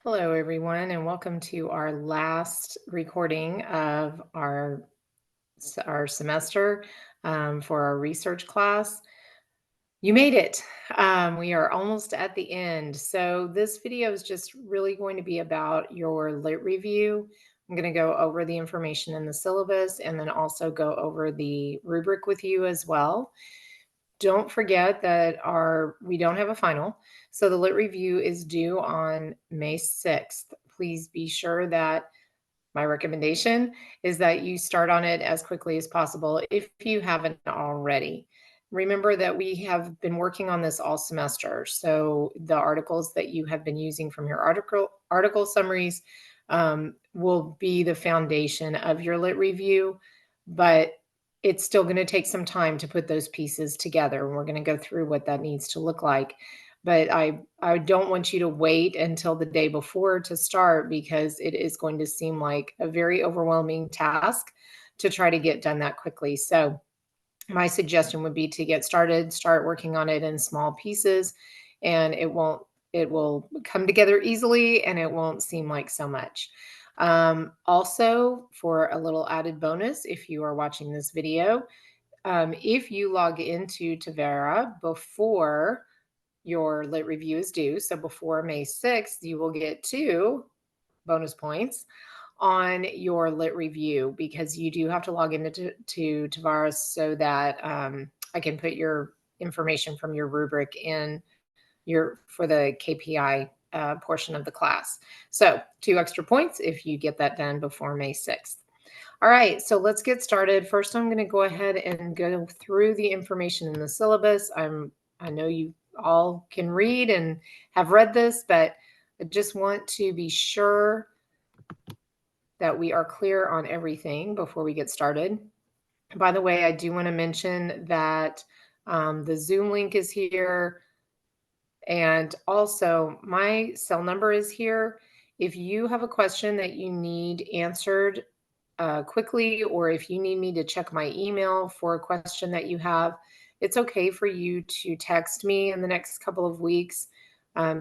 Hello, everyone, and welcome to our last recording of our semester for our research class. You made it. We are almost at the end. So this video is just really going to be about your lit review. I'm going to go over the information in the syllabus and then also go over the rubric with you as well. Don't forget that we don't have a final. So the lit review is due on May 6th. Please be sure that my recommendation is that you start on it as quickly as possible if you haven't already. Remember that we have been working on this all semester. So the articles that you have been using from your article summaries will be the foundation of your lit review, but it's still going to take some time to put those pieces together. And we're going to go through what that needs to look like. But I don't want you to wait until the day before to start because it is going to seem like a very overwhelming task to try to get done that quickly. So my suggestion would be to get started, start working on it in small pieces, and it will come together easily and it won't seem like so much. Also, for a little added bonus, if you are watching this video, if you log into Tavera before your lit review is due, so before May 6th, you will get 2 bonus points on your lit review because you do have to log into Tavera so that I can put your information from your rubric in for the KPI portion of the class. So 2 extra points if you get that done before May 6th. All right, so let's get started. First, I'm going to go ahead and go through the information in the syllabus. I know you all can read and have read this, but I just want to be sure that we are clear on everything before we get started. By the way, I do want to mention that the Zoom link is here. And also, my cell number is here. If you have a question that you need answered quickly, or if you need me to check my email for a question that you have, it's okay for you to text me in the next couple of weeks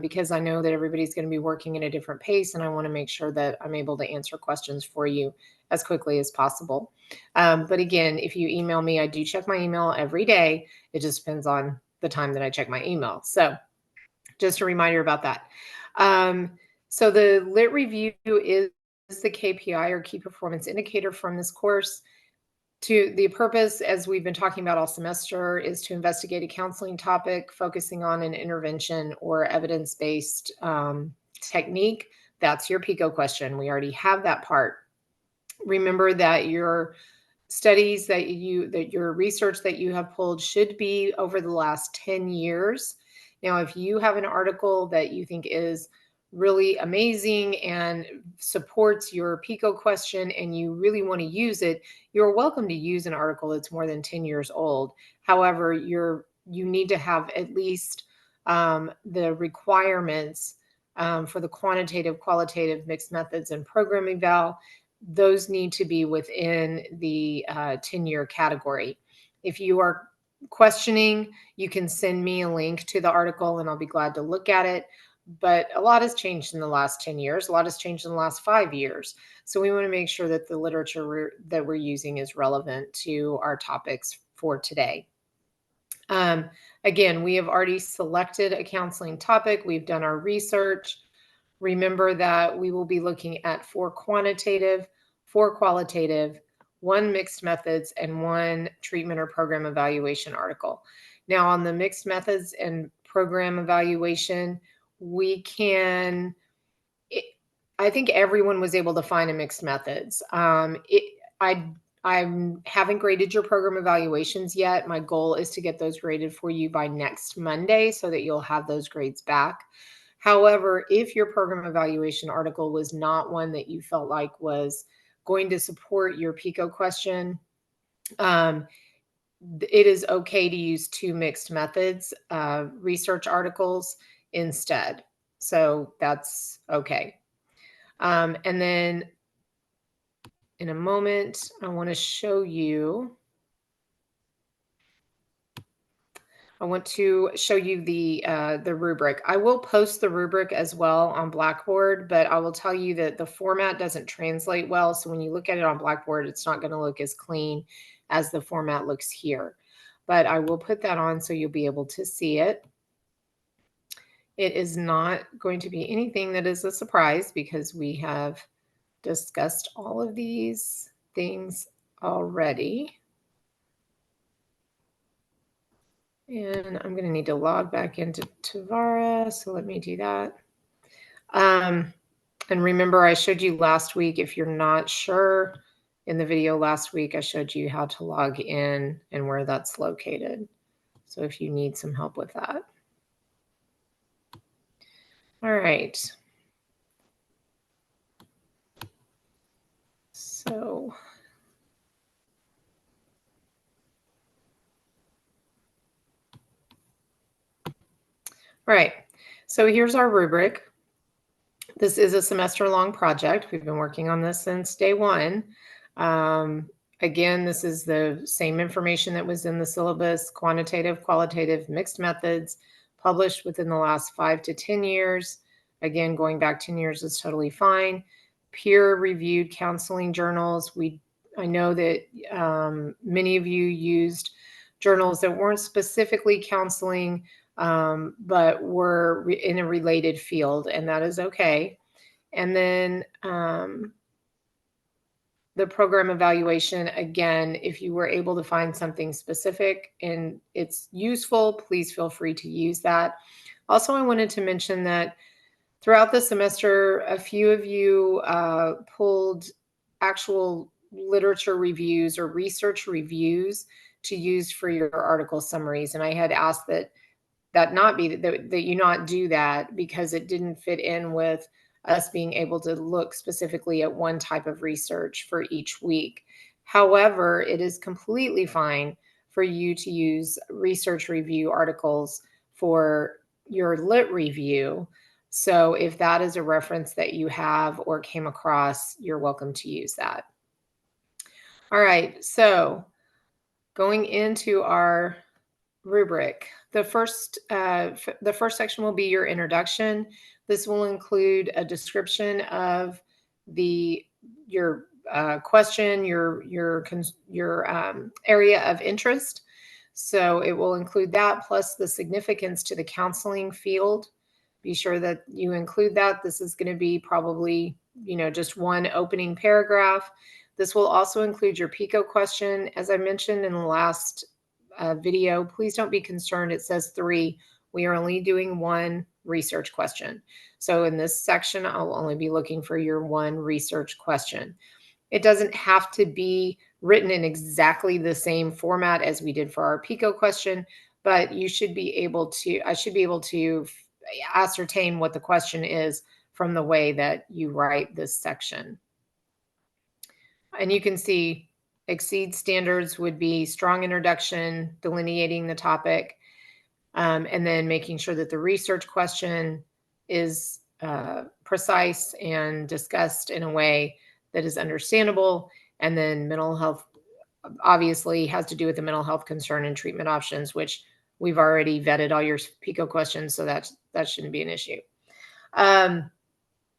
because I know that everybody's going to be working at a different pace, and I want to make sure that I'm able to answer questions for you as quickly as possible. But again, if you email me, I do check my email every day. It just depends on the time that I check my email. So just a reminder about that. So the lit review is the KPI or key performance indicator from this course. To the purpose, as we've been talking about all semester, is to investigate a counseling topic focusing on an intervention or evidence-based technique. That's your PICO question. We already have that part. Remember that your studies that your research that you have pulled should be over the last 10 years. Now, if you have an article that you think is really amazing and supports your PICO question and you really want to use it, you're welcome to use an article that's more than 10 years old. However, you need to have at least the requirements for the quantitative, qualitative, mixed methods, and program eval. Those need to be within the 10-year category. If you are questioning, you can send me a link to the article and I'll be glad to look at it. But a lot has changed in the last 10 years. A lot has changed in the last 5 years. So we want to make sure that the literature that we're using is relevant to our topics for today. Again, we have already selected a counseling topic. We've done our research. Remember that we will be looking at 4 quantitative, 4 qualitative, 1 mixed methods, and 1 treatment or program evaluation article. Now, on the mixed methods and program evaluation, I think everyone was able to find a mixed methods. I haven't graded your program evaluations yet. My goal is to get those graded for you by next Monday so that you'll have those grades back. However, if your program evaluation article was not one that you felt like was going to support your PICO question, it is okay to use 2 mixed methods research articles instead. So that's okay. And then in a moment, I want to show you I want to show you the rubric. I will post the rubric as well on Blackboard, but I will tell you that the format doesn't translate well. So when you look at it on Blackboard, it's not going to look as clean as the format looks here. But I will put that on so you'll be able to see it. It is not going to be anything that is a surprise because we have discussed all of these things already. And I'm going to need to log back into Tavara. So let me do that. And remember, I showed you last week, if you're not sure, in the video last week, I showed you how to log in and where that's located. So if you need some help with that. All right. So all right, so here's our rubric. This is a semester-long project. We've been working on this since day one. Again, this is the same information that was in the syllabus: quantitative, qualitative, mixed methods, published within the last 5 to 10 years. Again, going back 10 years is totally fine. Peer-reviewed counseling journals. I know that many of you used journals that weren't specifically counseling, but were in a related field, and that is okay. And then the program evaluation, again, if you were able to find something specific and it's useful, please feel free to use that. Also, I wanted to mention that throughout the semester, a few of you pulled actual literature reviews or research reviews to use for your article summaries. And I had asked that you not do that because it didn't fit in with us being able to look specifically at one type of research for each week. However, it is completely fine for you to use research review articles for your lit review. So if that is a reference that you have or came across, you're welcome to use that. All right, so going into our rubric. The first section will be your introduction. This will include a description of your question, your area of interest. So it will include that plus the significance to the counseling field. Be sure that you include that. This is going to be probably, just one opening paragraph. This will also include your PICO question. As I mentioned in the last video, please don't be concerned. It says 3. We are only doing one research question. So in this section, I'll only be looking for your one research question. It doesn't have to be written in exactly the same format as we did for our PICO question, but I should be able to ascertain what the question is from the way that you write this section. And you can see exceed standards would be strong introduction, delineating the topic, and then making sure that the research question is precise and discussed in a way that is understandable. And then mental health obviously has to do with the mental health concern and treatment options, which we've already vetted all your PICO questions, so that shouldn't be an issue.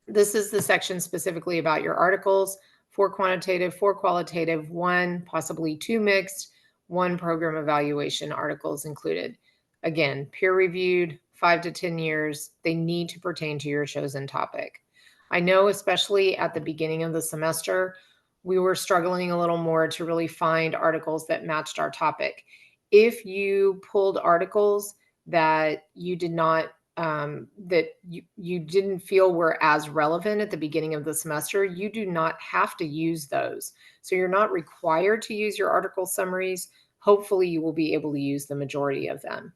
This is the section specifically about your articles: 4 quantitative, 4 qualitative, 1, possibly 2 mixed, 1 program evaluation articles included. Again, peer-reviewed, 5 to 10 years. They need to pertain to your chosen topic. I know, especially at the beginning of the semester, we were struggling a little more to really find articles that matched our topic. If you pulled articles that you did not that you didn't feel were as relevant at the beginning of the semester, you do not have to use those. So you're not required to use your article summaries. Hopefully you will be able to use the majority of them.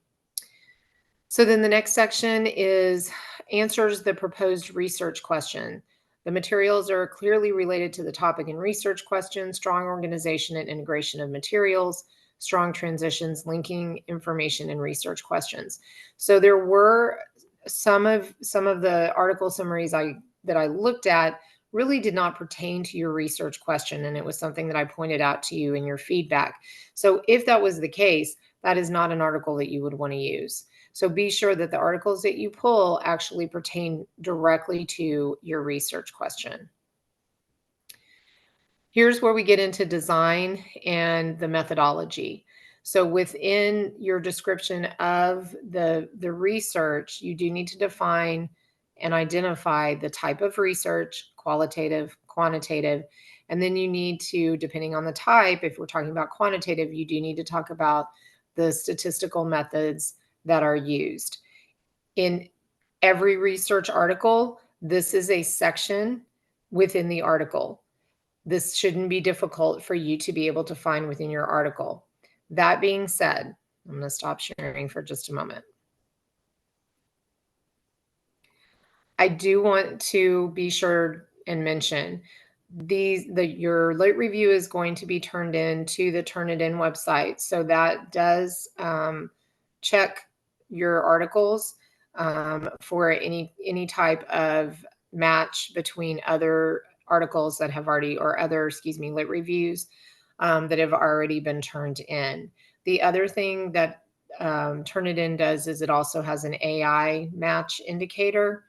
So then the next section is answers the proposed research question. The materials are clearly related to the topic and research question: strong organization and integration of materials, strong transitions, linking information and research questions. So there were some of the article summaries that I looked at really did not pertain to your research question, and it was something that I pointed out to you in your feedback. So if that was the case, that is not an article that you would want to use. So be sure that the articles that you pull actually pertain directly to your research question. Here's where we get into design and the methodology. So within your description of the research, you do need to define and identify the type of research, qualitative, quantitative, and then you need to, depending on the type, if we're talking about quantitative, you do need to talk about the statistical methods that are used. In every research article, this is a section within the article. This shouldn't be difficult for you to be able to find within your article. That being said, I'm going to stop sharing for just a moment. I do want to be sure and mention your late review is going to be turned in to the Turnitin website. So that does check your articles for any type of match between other articles that have already, or other, lit reviews that have already been turned in. The other thing that Turnitin does is it also has an AI match indicator.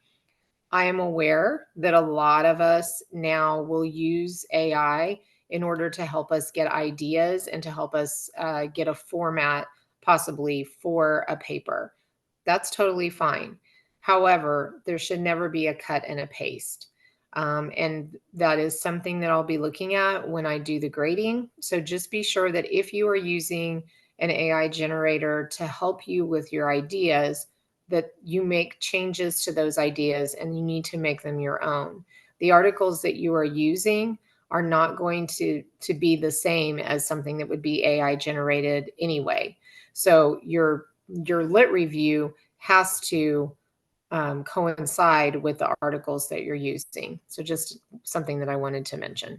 I am aware that a lot of us now will use AI in order to help us get ideas and to help us get a format possibly for a paper. That's totally fine. However, there should never be a cut and a paste. And that is something that I'll be looking at when I do the grading. So just be sure that if you are using an AI generator to help you with your ideas, that you make changes to those ideas and you need to make them your own. The articles that you are using are not going to be the same as something that would be AI generated anyway. So your lit review has to coincide with the articles that you're using. So just something that I wanted to mention.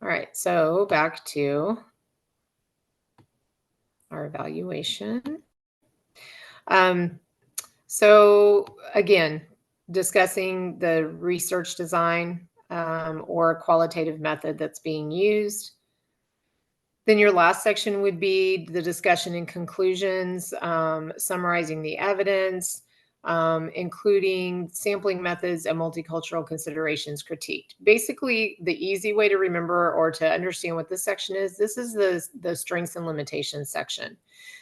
All right, so back to our evaluation. So again, discussing the research design or qualitative method that's being used. Then your last section would be the discussion and conclusions, summarizing the evidence, including sampling methods and multicultural considerations critiqued. Basically, the easy way to remember or to understand what this section is, this is the strengths and limitations section.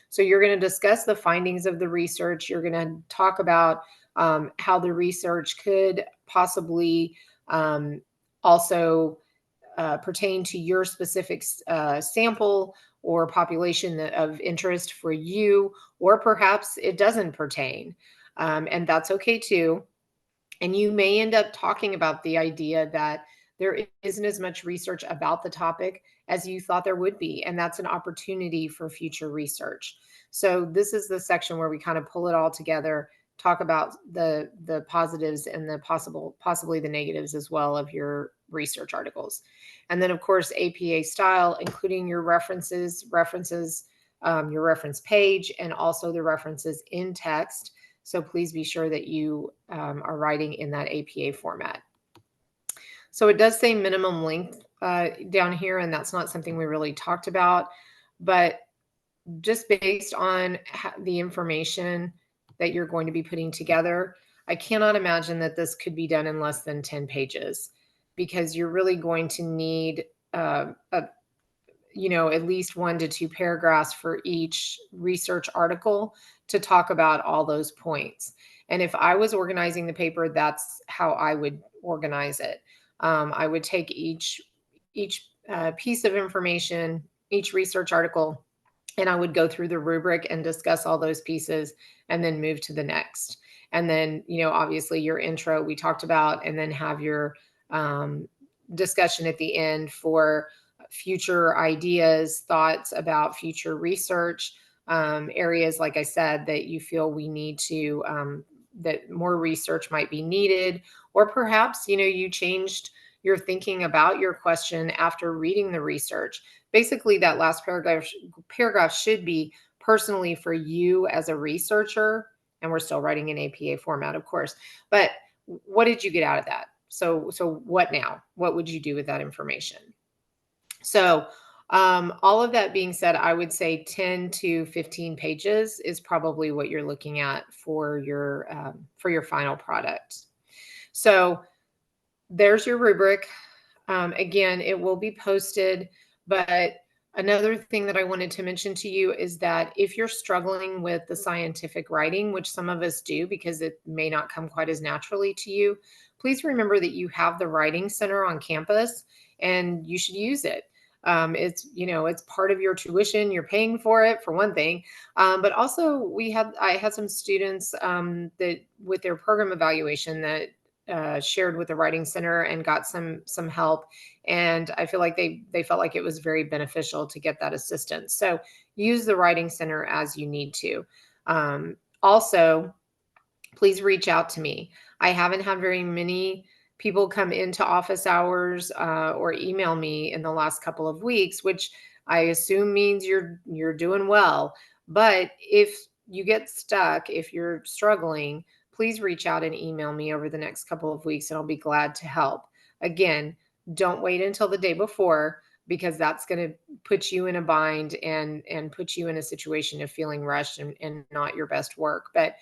So you're going to discuss the findings of the research. You're going to talk about how the research could possibly also pertain to your specific sample or population of interest for you, or perhaps it doesn't pertain. And that's okay too. And you may end up talking about the idea that there isn't as much research about the topic as you thought there would be. And that's an opportunity for future research. So this is the section where we kind of pull it all together, talk about the positives and the possibly the negatives as well of your research articles. And then of course, APA style, including your references, your reference page, and also the references in text. So please be sure that you are writing in that APA format. So it does say minimum length down here, and that's not something we really talked about, but just based on the information that you're going to be putting together, I cannot imagine that this could be done in less than 10 pages, because you're really going to need at least 1 to 2 paragraphs for each research article to talk about all those points. And if I was organizing the paper, that's how I would organize it. I would take each piece of information, each research article, and I would go through the rubric and discuss all those pieces and then move to the next. And then, obviously your intro we talked about, and then have your discussion at the end for future ideas, thoughts about future research, areas, like I said, that you feel we need to, that more research might be needed, or perhaps, you changed your thinking about your question after reading the research. Basically, that last paragraph should be personally for you as a researcher, and we're still writing in APA format, of course, but what did you get out of that? So what now? What would you do with that information? So All of that being said, I would say 10 to 15 pages is probably what you're looking at for your final product. So there's your rubric. Again, it will be posted, but another thing that I wanted to mention to you is that if you're struggling with the scientific writing, which some of us do because it may not come quite as naturally to you, please remember that you have the Writing Center on campus and you should use it. It's part of your tuition. You're paying for it for one thing, but also I had some students that with their program evaluation that shared with the Writing Center and got some help. And I feel like they felt like it was very beneficial to get that assistance. So use the Writing Center as you need to. Also, please reach out to me. I haven't had very many people come into office hours or email me in the last couple of weeks, which I assume means you're doing well. But if you get stuck, if you're struggling, please reach out and email me over the next couple of weeks, and I'll be glad to help. Again, don't wait until the day before because that's going to put you in a bind and put you in a situation of feeling rushed and not your best work. But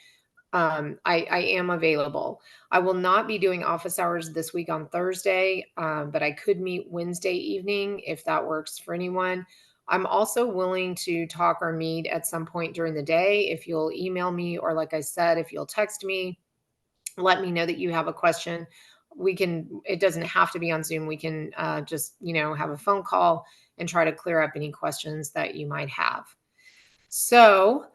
I am available. I will not be doing office hours this week on Thursday, but I could meet Wednesday evening if that works for anyone. I'm also willing to talk or meet at some point during the day if you'll email me, or like I said, if you'll text me, let me know that you have a question. It doesn't have to be on Zoom. We can just, have a phone call and try to clear up any questions that you might have. So,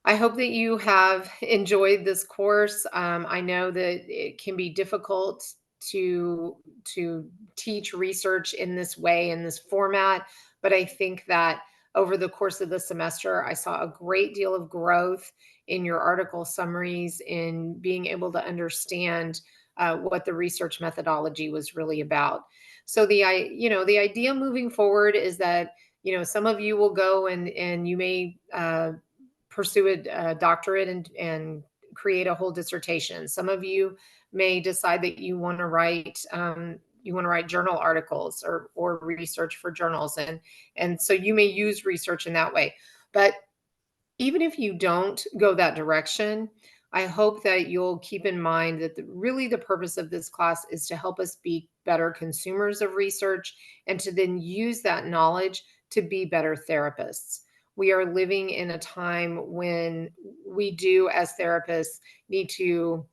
I hope that you have enjoyed this course. I know that it can be difficult to teach research in this way, in this format, but I think that over the course of the semester, I saw a great deal of growth in your article summaries, in being able to understand what the research methodology was really about. So the idea moving forward is that some of you will go and you may pursue a doctorate and create a whole dissertation. Some of you may decide that you want to write journal articles or research for journals, and so you may use research in that way. But even if you don't go that direction, I hope that you'll keep in mind that really the purpose of this class is to help us be better consumers of research and to then use that knowledge to be better therapists. We are living in a time when we do, as therapists, need to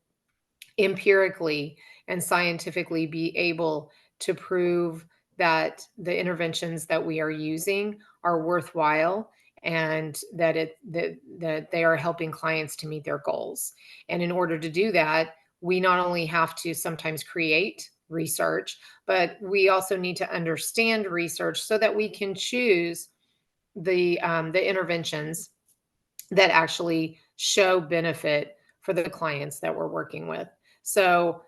empirically and scientifically be able to prove that the interventions that we are using are worthwhile and that they are helping clients to meet their goals. And in order to do that, we not only have to sometimes create research, but we also need to understand research so that we can choose the interventions that actually show benefit for the clients that we're working with. So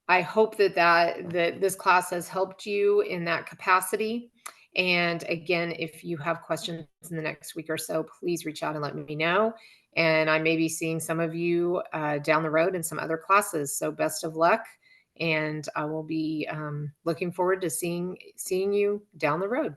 I hope that this class has helped you in that capacity. And again, if you have questions in the next week or so, please reach out and let me know. And I may be seeing some of you down the road in some other classes. So best of luck. And I will be looking forward to seeing you down the road.